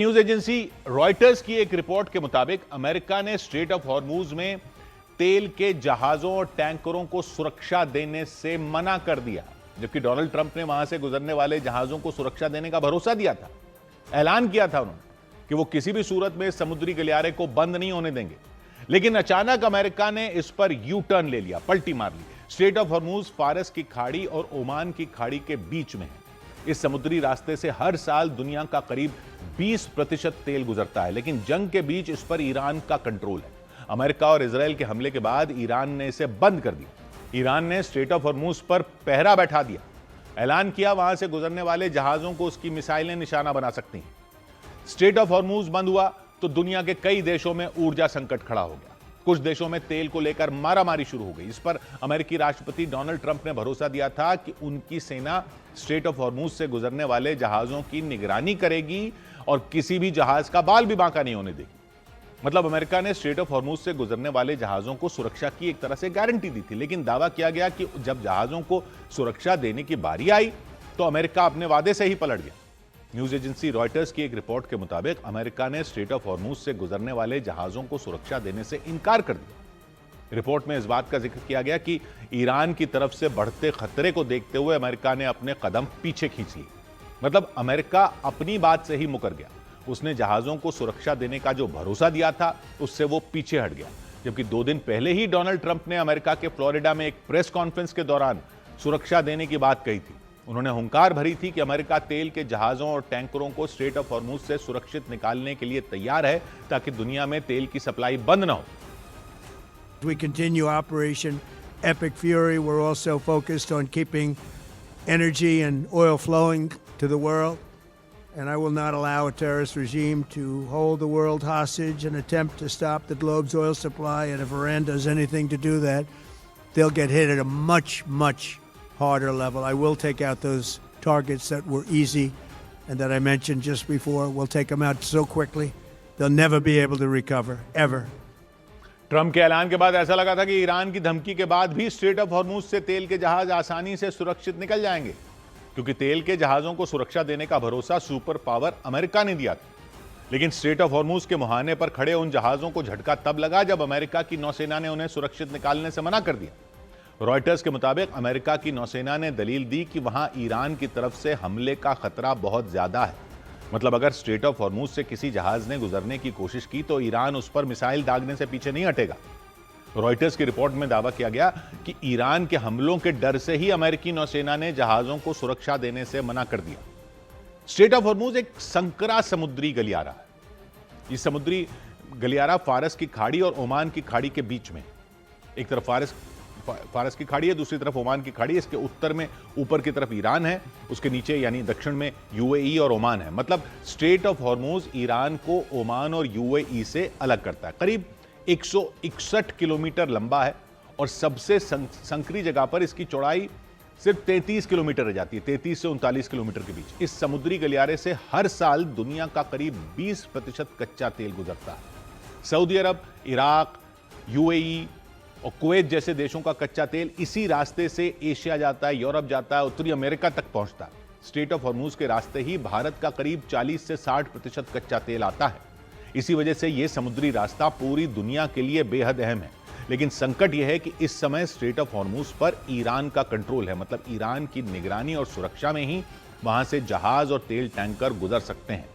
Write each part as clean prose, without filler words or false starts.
News agency Reuters की एक report के मुताबिक अमेरिका ने स्ट्रेट ऑफ हॉर्मूज में तेल के जहाजों और टैंकरों को सुरक्षा देने से मना कर दिया, जबकि डोनाल्ड ट्रंप ने वहां से गुजरने वाले जहाजों को सुरक्षा देने का भरोसा दिया था। ऐलान किया था उन्होंने कि वो किसी भी सूरत में समुद्री गलियारे को बंद नहीं होने देंगे। लेकिन अचानक अमेरिका ने इस पर यू टर्न ले लिया, पलटी मार ली। स्ट्रेट ऑफ हॉर्मूज फारस की खाड़ी और ओमान की खाड़ी के बीच में है। इस समुद्री रास्ते से हर साल दुनिया का करीब 20% तेल गुजरता है, लेकिन जंग के बीच इस पर ईरान का कंट्रोल है। अमेरिका और इजराइल के हमले के बाद ईरान ने इसे बंद कर दिया। ईरान ने स्ट्रेट ऑफ हॉर्मूज पर पहरा बैठा दिया, ऐलान किया वहां से गुजरने वाले जहाजों को उसकी मिसाइलें निशाना बना सकती हैं। स्ट्रेट ऑफ हॉर्मूज बंद हुआ तो दुनिया के कई देशों में ऊर्जा संकट खड़ा हो गया। कुछ देशों में तेल को लेकर मारामारी शुरू हो गई। इस पर अमेरिकी राष्ट्रपति डोनाल्ड ट्रंप ने भरोसा दिया था कि उनकी सेना स्ट्रेट ऑफ हॉर्मूज से गुजरने वाले जहाजों की निगरानी करेगी और किसी भी जहाज का बाल भी बांका नहीं होने देगी। मतलब अमेरिका ने स्ट्रेट ऑफ हॉर्मूज से गुजरने वाले जहाजों को सुरक्षा की एक तरह से गारंटी दी थी, लेकिन दावा किया गया कि जब जहाजों को सुरक्षा देने की बारी आई तो अमेरिका अपने वादे से ही पलट गया। न्यूज एजेंसी रॉयटर्स की एक रिपोर्ट के मुताबिक अमेरिका ने स्ट्रेट ऑफ हॉर्मूज से गुजरने वाले जहाजों को सुरक्षा देने से इनकार कर दिया। रिपोर्ट में इस बात का जिक्र किया गया कि ईरान की तरफ से बढ़ते खतरे को देखते हुए अमेरिका ने अपने कदम पीछे खींच लिए। मतलब अमेरिका अपनी बात से ही मुकर गया। उसने जहाजों को सुरक्षा देने का जो भरोसा दिया था उससे वो पीछे हट गया। जबकि 2 दिन पहले ही डोनाल्ड ट्रंप ने अमेरिका के फ्लोरिडा में एक प्रेस कॉन्फ्रेंस के दौरान सुरक्षा देने की बात कही थी। उन्होंने हुंकार भरी थी कि अमेरिका तेल के जहाजों और टैंकरों को स्ट्रेट ऑफ हॉर्मूज से सुरक्षित निकालने के लिए तैयार है, ताकि दुनिया में तेल की सप्लाई बंद न हो। We continue Operation Epic Fury. We're also focused on keeping energy and oil flowing to the world. And I will not allow a terrorist regime to hold the world hostage and attempt to stop the globe's oil supply. And if Iran does anything to do that, they'll get hit at a much, much harder level. I will take out those targets that were easy and that I mentioned just before. We'll take them out so quickly, they'll never be able to recover, ever. Trump के ऐलान के बाद ऐसा लगा था कि Iran की धमकी के बाद भी स्ट्रेट ऑफ हॉर्मूज से तेल के जहाज आसानी से सुरक्षित निकल जाएंगे, क्योंकि तेल के जहाजों को सुरक्षा देने का भरोसा सुपर पावर अमेरिका ने दिया था। लेकिन स्ट्रेट ऑफ हॉर्मूज के मुहाने पर खड़े उन जहाजों को झटका तब लगा जब अमेरिका की नौसेना ने उन्हें सुरक्षित निकालने से मना कर दिया। रॉयटर्स के मुताबिक अमेरिका की नौसेना ने दलील दी कि वहां ईरान की तरफ से हमले का खतरा बहुत ज्यादा है। मतलब अगर स्ट्रेट ऑफ हॉर्मूज से किसी जहाज ने गुजरने की कोशिश की तो ईरान उस पर मिसाइल दागने से पीछे नहीं हटेगा। रॉयटर्स की रिपोर्ट में दावा किया गया कि ईरान के हमलों के डर से ही अमेरिकी नौसेना ने जहाजों को सुरक्षा देने से मना कर दिया। स्ट्रेट ऑफ हॉर्मूज एक संकरा समुद्री गलियारा है। ये समुद्री गलियारा फारस की खाड़ी और ओमान की खाड़ी के बीच में, एक तरफ फारस की खाड़ी है, दूसरी तरफ ओमान की खाड़ी है। इसके उत्तर में ऊपर की तरफ ईरान है, उसके नीचे यानी दक्षिण में यूएई और ओमान है। मतलब स्ट्रेट ऑफ हॉर्मूज ईरान को ओमान और यूएई से अलग करता है। करीब 161 किलोमीटर लंबा है और सबसे संकरी जगह पर इसकी चौड़ाई सिर्फ 33 किलोमीटर रह जाती है, 33 से 39 किलोमीटर के बीच। इस समुद्री गलियारे से हर साल दुनिया का करीब 20% कच्चा तेल गुजरता है। सऊदी अरब, इराक, यूएई और कुवैत जैसे देशों का कच्चा तेल इसी रास्ते से एशिया जाता है, यूरोप जाता है, उत्तरी अमेरिका तक पहुंचता है। स्ट्रेट ऑफ हॉर्मूज के रास्ते ही भारत का करीब 40 से 60% कच्चा तेल आता है। इसी वजह से यह समुद्री रास्ता पूरी दुनिया के लिए बेहद अहम है। लेकिन संकट यह है कि इस समय स्ट्रेट ऑफ हॉर्मूज पर ईरान का कंट्रोल है। मतलब ईरान की निगरानी और सुरक्षा में ही वहां से जहाज और तेल टैंकर गुजर सकते हैं।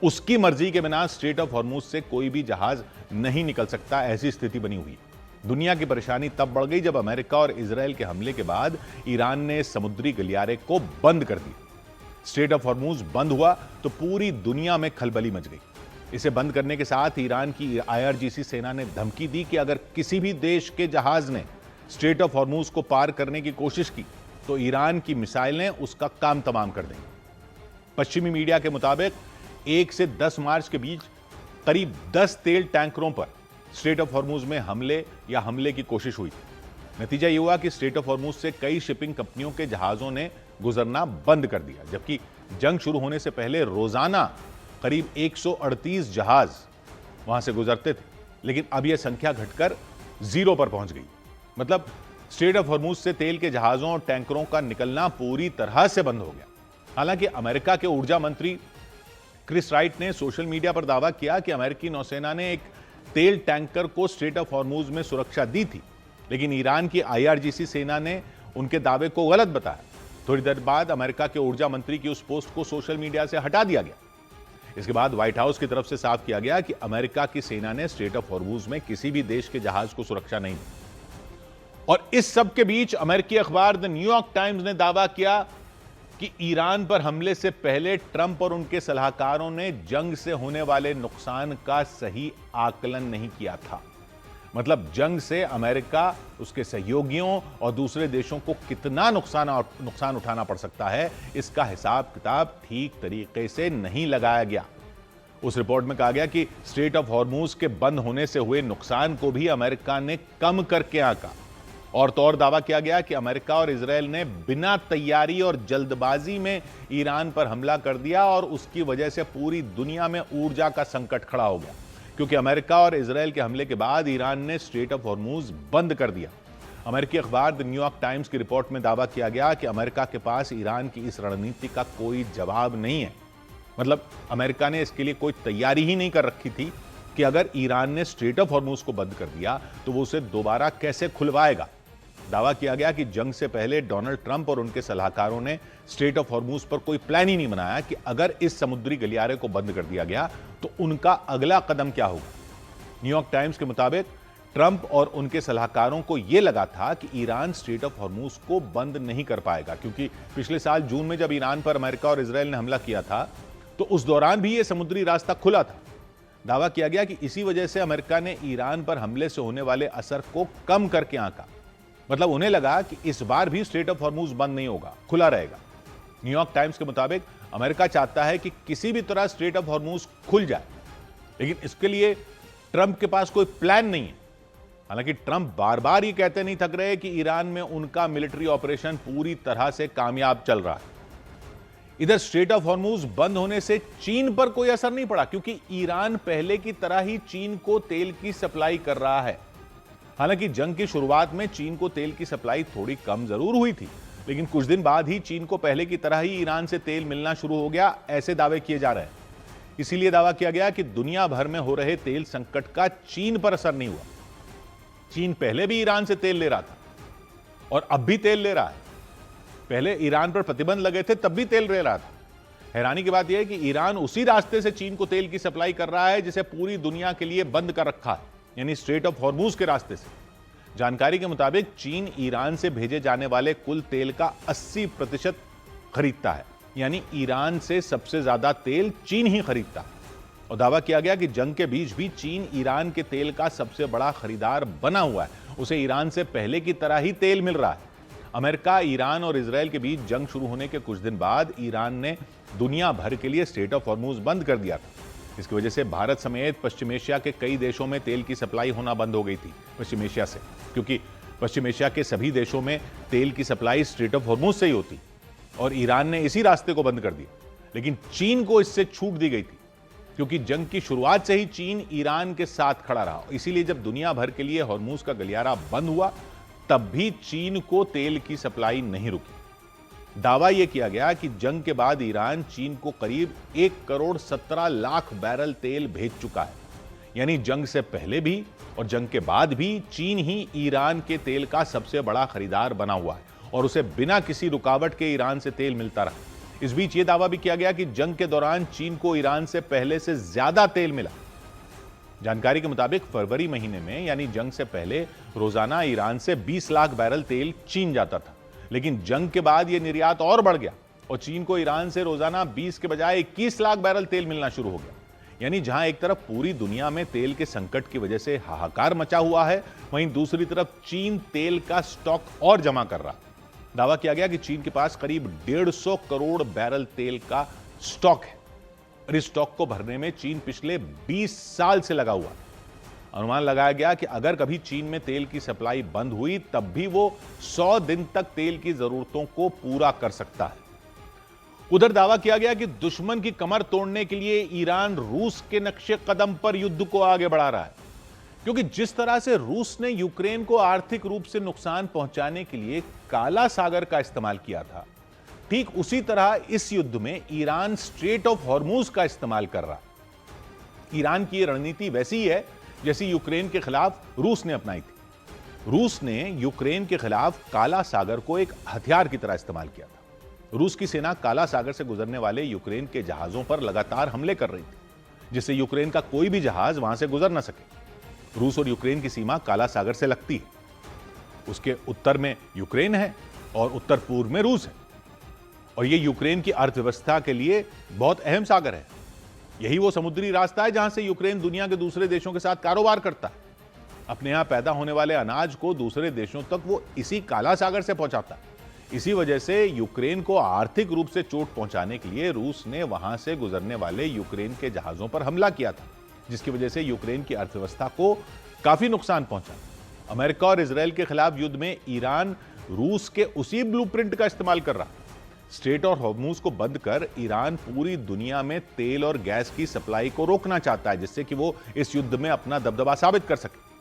उसकी मर्जी के बिना स्ट्रेट ऑफ हॉर्मूज से कोई भी जहाज नहीं निकल सकता, ऐसी स्थिति बनी हुई है। दुनिया की परेशानी तब बढ़ गई जब अमेरिका और इजराइल के हमले के बाद ईरान ने समुद्री गलियारे को बंद कर दिया। स्ट्रेट ऑफ हॉर्मूज बंद हुआ तो पूरी दुनिया में खलबली मच गई। इसे बंद करने के साथ ईरान की आईआरजीसी सेना ने धमकी दी कि अगर किसी भी देश के जहाज ने स्ट्रेट ऑफ हॉर्मूज को पार करने की कोशिश की तो ईरान की मिसाइलें उसका काम तमाम कर देंगी। पश्चिमी मीडिया के मुताबिक 1 से 10 मार्च के बीच करीब 10 तेल टैंकरों पर स्ट्रेट ऑफ हॉर्मूज में हमले की कोशिश हुई। नतीजा यह हुआ कि स्ट्रेट ऑफ हॉर्मूज से कई शिपिंग कंपनियों के जहाजों ने गुजरना बंद कर दिया, जबकि जंग शुरू होने से पहले रोजाना करीब 138 जहाज वहां से गुजरते थे। लेकिन अब यह संख्या घटकर 0 पर पहुंच गई। मतलब स्ट्रेट ऑफ हॉर्मूज से तेल के जहाजों और टैंकरों का निकलना पूरी तरह से बंद हो गया। हालांकि अमेरिका के ऊर्जा मंत्री क्रिस राइट ने सोशल मीडिया पर दावा किया कि अमेरिकी नौसेना ने एक तेल टैंकर को स्ट्रेट ऑफ हॉर्मूज में सुरक्षा दी थी, लेकिन ईरान की IRGC सेना ने उनके दावे को गलत बताया। थोड़ी देर बाद अमेरिका के ऊर्जा मंत्री की उस पोस्ट को सोशल मीडिया से हटा दिया गया। इसके बाद व्हाइट हाउस की तरफ से साफ किया गया कि अमेरिका की सेना ने स्ट्रेट ऑफ हॉर्मूज में किसी भी देश के जहाज को सुरक्षा नहीं दी। और इस सब के बीच अमेरिकी अखबार द न्यूयॉर्क टाइम्स ने दावा किया कि ईरान पर हमले से पहले ट्रंप और उनके सलाहकारों ने जंग से होने वाले नुकसान का सही आकलन नहीं किया था। मतलब जंग से अमेरिका, उसके सहयोगियों और दूसरे देशों को कितना नुकसान उठाना पड़ सकता है, इसका हिसाब किताब ठीक तरीके से नहीं लगाया गया। उस रिपोर्ट में कहा गया कि स्ट्रेट ऑफ हॉर्मूज के बंद होने से हुए नुकसान को भी अमेरिका ने कम करके आंका। और तो और दावा किया गया कि अमेरिका और इजरायल ने बिना तैयारी और जल्दबाजी में ईरान पर हमला कर दिया और उसकी वजह से पूरी दुनिया में ऊर्जा का संकट खड़ा हो गया, क्योंकि अमेरिका और इजरायल के हमले के बाद ईरान ने स्ट्रेट ऑफ हॉर्मूज बंद कर दिया। अमेरिकी अखबार द न्यूयॉर्क टाइम्स की रिपोर्ट में दावा किया गया कि अमेरिका के पास ईरान की इस रणनीति का कोई जवाब नहीं है। मतलब अमेरिका ने इसके लिए कोई तैयारी ही नहीं कर रखी थी कि अगर ईरान ने स्ट्रेट ऑफ हॉर्मूज को बंद कर दिया तो वो उसे दोबारा कैसे खुलवाएगा। दावा किया गया कि जंग से पहले डोनाल्ड ट्रंप और उनके सलाहकारों ने स्ट्रेट ऑफ हॉर्मूज पर कोई प्लान ही नहीं बनाया कि अगर इस समुद्री गलियारे को बंद कर दिया गया तो उनका अगला कदम क्या होगा। न्यूयॉर्क टाइम्स के मुताबिक ट्रंप और उनके सलाहकारों को यह लगा था कि ईरान स्ट्रेट ऑफ हॉर्मूज को बंद नहीं कर पाएगा, क्योंकि पिछले साल जून में जब ईरान पर अमेरिका और इजरायल ने हमला किया था तो उस दौरान भी यह समुद्री रास्ता खुला था। दावा किया गया कि इसी वजह से अमेरिका ने ईरान पर हमले से होने वाले असर को कम करके आंका। मतलब उन्हें लगा कि इस बार भी स्ट्रेट ऑफ हॉर्मूज बंद नहीं होगा, खुला रहेगा। न्यूयॉर्क टाइम्स के मुताबिक अमेरिका चाहता है कि किसी भी तरह स्ट्रेट ऑफ हॉर्मूज खुल जाए, लेकिन इसके लिए ट्रंप के पास कोई प्लान नहीं है। हालांकि ट्रंप बार बार ये कहते नहीं थक रहे कि ईरान में उनका मिलिट्री ऑपरेशन पूरी तरह से कामयाब चल रहा है। इधर स्ट्रेट ऑफ हॉर्मूज बंद होने से चीन पर कोई असर नहीं पड़ा, क्योंकि ईरान पहले की तरह ही चीन को तेल की सप्लाई कर रहा है। हालांकि जंग की शुरुआत में चीन को तेल की सप्लाई थोड़ी कम जरूर हुई थी, लेकिन कुछ दिन बाद ही चीन को पहले की तरह ही ईरान से तेल मिलना शुरू हो गया, ऐसे दावे किए जा रहे हैं। इसीलिए दावा किया गया कि दुनिया भर में हो रहे तेल संकट का चीन पर असर नहीं हुआ। चीन पहले भी ईरान से तेल ले रहा था और अब भी तेल ले रहा है। पहले ईरान पर प्रतिबंध लगे थे तब भी तेल ले रहा था। हैरानी की बात यह है कि ईरान उसी रास्ते से चीन को तेल की सप्लाई कर रहा है जिसे पूरी दुनिया के लिए बंद कर रखा है, यानी स्ट्रेट ऑफ हॉर्मूज के रास्ते से। जानकारी के मुताबिक चीन ईरान से भेजे जाने वाले कुल तेल का 80% खरीदता है, यानी ईरान से सबसे ज्यादा तेल चीन ही खरीदता है। और दावा किया गया कि जंग के बीच भी चीन ईरान के तेल का सबसे बड़ा खरीदार बना हुआ है। उसे ईरान से पहले की तरह ही तेल मिल रहा है। अमेरिका, ईरान और इजरायल के बीच जंग शुरू होने के कुछ दिन बाद ईरान ने दुनिया भर के लिए स्ट्रेट ऑफ हॉर्मूज बंद कर दिया था। इसकी वजह से भारत समेत पश्चिम एशिया के कई देशों में तेल की सप्लाई होना बंद हो गई थी पश्चिम एशिया से, क्योंकि पश्चिम एशिया के सभी देशों में तेल की सप्लाई स्ट्रेट ऑफ हॉर्मूज से ही होती और ईरान ने इसी रास्ते को बंद कर दिया। लेकिन चीन को इससे छूट दी गई थी, क्योंकि जंग की शुरुआत से ही चीन ईरान के साथ खड़ा रहा। इसीलिए जब दुनिया भर के लिए हॉर्मूज का गलियारा बंद हुआ तब भी चीन को तेल की सप्लाई नहीं रुकी। दावा यह किया गया कि जंग के बाद ईरान चीन को करीब 1,17,00,000 बैरल तेल भेज चुका है, यानी जंग से पहले भी और जंग के बाद भी चीन ही ईरान के तेल का सबसे बड़ा खरीदार बना हुआ है और उसे बिना किसी रुकावट के ईरान से तेल मिलता रहा। इस बीच यह दावा भी किया गया कि जंग के दौरान चीन को ईरान से पहले से ज्यादा तेल मिला। जानकारी के मुताबिक फरवरी महीने में, यानी जंग से पहले, रोजाना ईरान से 20 लाख बैरल तेल चीन जाता था, लेकिन जंग के बाद यह निर्यात और बढ़ गया और चीन को ईरान से रोजाना 20 के बजाय 21 लाख बैरल तेल मिलना शुरू हो गया। यानी जहां एक तरफ पूरी दुनिया में तेल के संकट की वजह से हाहाकार मचा हुआ है, वहीं दूसरी तरफ चीन तेल का स्टॉक और जमा कर रहा है। दावा किया गया कि चीन के पास करीब 150 करोड़ बैरल तेल का स्टॉक है और इस स्टॉक को भरने में चीन पिछले 20 साल से लगा हुआ। अनुमान लगाया गया कि अगर कभी चीन में तेल की सप्लाई बंद हुई तब भी वो 100 दिन तक तेल की जरूरतों को पूरा कर सकता है। उधर दावा किया गया कि दुश्मन की कमर तोड़ने के लिए ईरान रूस के नक्शे कदम पर युद्ध को आगे बढ़ा रहा है, क्योंकि जिस तरह से रूस ने यूक्रेन को आर्थिक रूप से नुकसान पहुंचाने के लिए काला सागर का इस्तेमाल किया था, ठीक उसी तरह इस युद्ध में ईरान स्ट्रेट ऑफ हॉर्मूज का इस्तेमाल कर रहा है। ईरान की रणनीति वैसी ही है जैसी यूक्रेन के खिलाफ रूस ने अपनाई थी। रूस ने यूक्रेन के खिलाफ काला सागर को एक हथियार की तरह इस्तेमाल किया था। रूस की सेना काला सागर से गुजरने वाले यूक्रेन के जहाजों पर लगातार हमले कर रही थी, जिससे यूक्रेन का कोई भी जहाज वहां से गुजर ना सके। रूस और यूक्रेन की सीमा काला सागर से लगती है। उसके उत्तर में यूक्रेन है और उत्तर पूर्व में रूस है, और यह यूक्रेन की अर्थव्यवस्था के लिए बहुत अहम सागर है। यही वो समुद्री रास्ता है जहां से यूक्रेन दुनिया के दूसरे देशों के साथ कारोबार करता है। अपने यहां पैदा होने वाले अनाज को दूसरे देशों तक वो इसी काला सागर से पहुंचाता है। इसी वजह से यूक्रेन को आर्थिक रूप से चोट पहुंचाने के लिए रूस ने वहां से गुजरने वाले यूक्रेन के जहाजों पर हमला किया था, जिसकी वजह से यूक्रेन की अर्थव्यवस्था को काफी नुकसान पहुंचा। अमेरिका और इजराइल के खिलाफ युद्ध में ईरान रूस के उसी ब्लूप्रिंट का इस्तेमाल कर रहा। स्ट्रेट और हॉर्मूज को बंद कर ईरान पूरी दुनिया में तेल और गैस की सप्लाई को रोकना चाहता है, जिससे कि वो इस युद्ध में अपना दबदबा साबित कर सके।